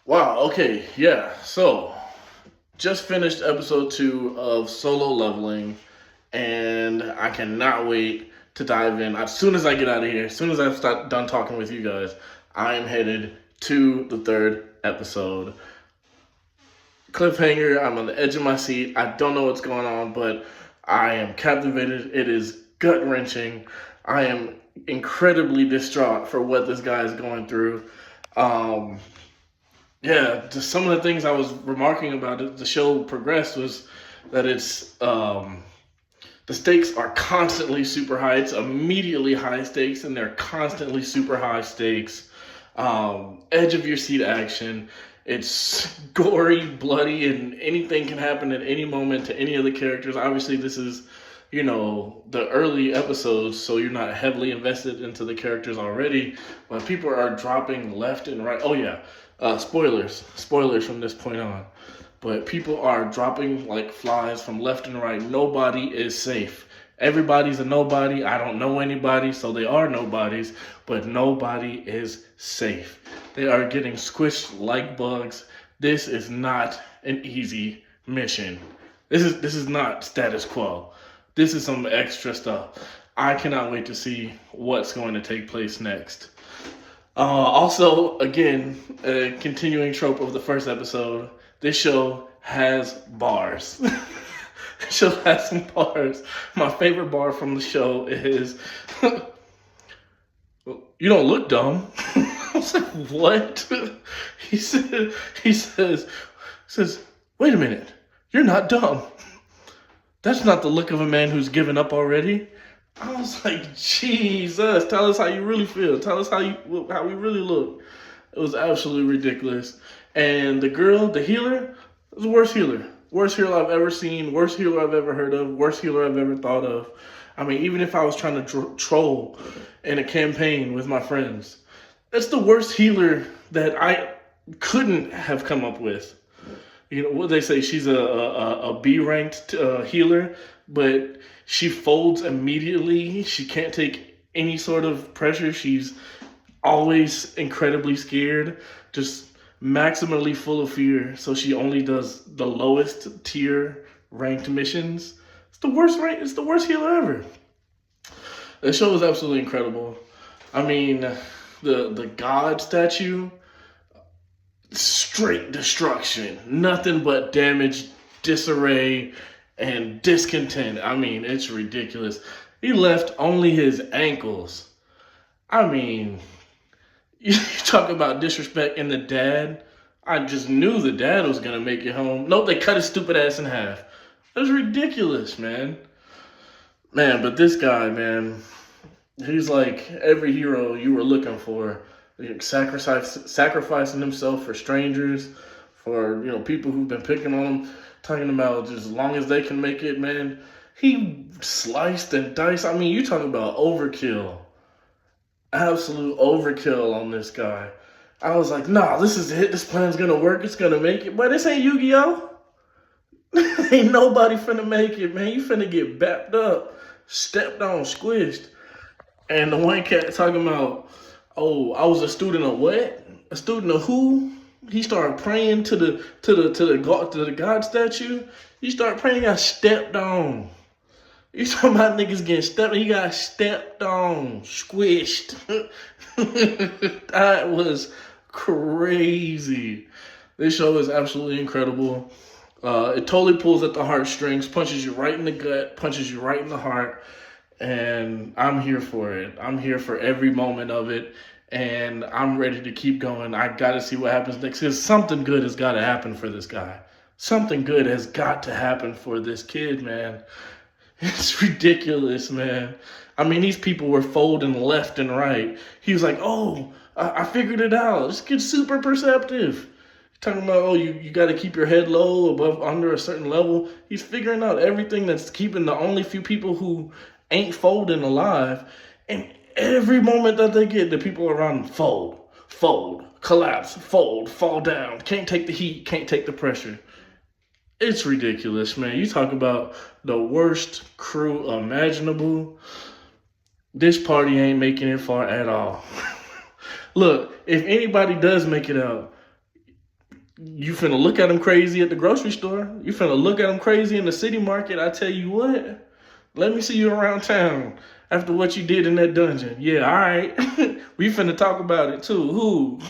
Wow, okay, yeah. So, just finished episode 2 of Solo Leveling, and I cannot wait to dive in. As soon as I get out of here, as soon as I've done talking with you guys, I am headed to the third episode. Cliffhanger, I'm on the edge of my seat. I don't know what's going on, but I am captivated. It is gut wrenching. I am incredibly distraught for what this guy is going through. Um, yeah, just some of the things I was remarking about it, the show progressed was that the stakes are constantly super high. It's immediately high stakes, and they're constantly super high stakes. Edge of your seat action. It's gory, bloody, and anything can happen at any moment to any of the characters. Obviously, this is the early episodes, so you're not heavily invested into the characters already, but people are dropping left and right. Oh yeah, spoilers from this point on, but people are dropping like flies from left and right. Nobody is safe. Everybody's a nobody. I don't know anybody, so they are nobodies, but nobody is safe. They are getting squished like bugs. This is not an easy mission. This is not status quo. This is some extra stuff. I cannot wait to see what's going to take place next. Also, again, a continuing trope of the first episode, this show has bars. The show has some bars. My favorite bar from the show is, "You don't look dumb." I was like, "What?" He said, he says, "Wait a minute, you're not dumb. That's not the look of a man who's given up already." I was like, Jesus, tell us how you really feel. Tell us how we really look. It was absolutely ridiculous. And the girl, the healer, was the worst healer. Worst healer I've ever seen. Worst healer I've ever heard of. Worst healer I've ever thought of. I mean, even if I was trying to troll in a campaign with my friends, that's the worst healer that I couldn't have come up with. What they say, she's a B ranked healer, but she folds immediately. She can't take any sort of pressure. She's always incredibly scared, just maximally full of fear. So she only does the lowest tier ranked missions. It's the worst rank. It's the worst healer ever. The show is absolutely incredible. I mean, the God statue, straight destruction, nothing but damage, disarray, and discontent. I mean, it's ridiculous. He left only his ankles. I mean, you talk about disrespect and the dad. I just knew the dad was gonna make it home. Nope, they cut his stupid ass in half. It was ridiculous, man. Man, but this guy, man, he's like every hero you were looking for. Sacrificing himself for strangers, for people who've been picking on him, talking about just as long as they can make it, man. He sliced and diced. I mean, you talking about overkill, absolute overkill on this guy. I was like, nah, this is it. This plan's gonna work. It's gonna make it. But this ain't Yu-Gi-Oh. Ain't nobody finna make it, man. You finna get bapped up, stepped on, squished. And the one cat talking about, oh, I was a student of what? A student of who? He started praying to the God statue. He started praying, got stepped on. You talking about niggas getting stepped on? He got stepped on, squished. That was crazy. This show is absolutely incredible. It totally pulls at the heartstrings, punches you right in the gut, punches you right in the heart, and I'm here for it. I'm here for every moment of it, and I'm ready to keep going. I got to see what happens next, because something good has got to happen for this guy. Something good has got to happen for this kid, man. It's ridiculous, man. I mean, these people were folding left and right. He was like, oh, I figured it out. This kid's super perceptive. Talking about, oh, you got to keep your head low, above, under a certain level. He's figuring out everything that's keeping the only few people who ain't folding alive. And every moment that they get, the people around them fold, collapse, fold, fall down. Can't take the heat, can't take the pressure. It's ridiculous, man. You talk about the worst crew imaginable. This party ain't making it far at all. Look, if anybody does make it out, You finna look at him crazy at the grocery store. You finna look at him crazy in the city market. I tell you what, let me see you around town after what you did in that dungeon. Yeah, all right. We finna talk about it too. Who?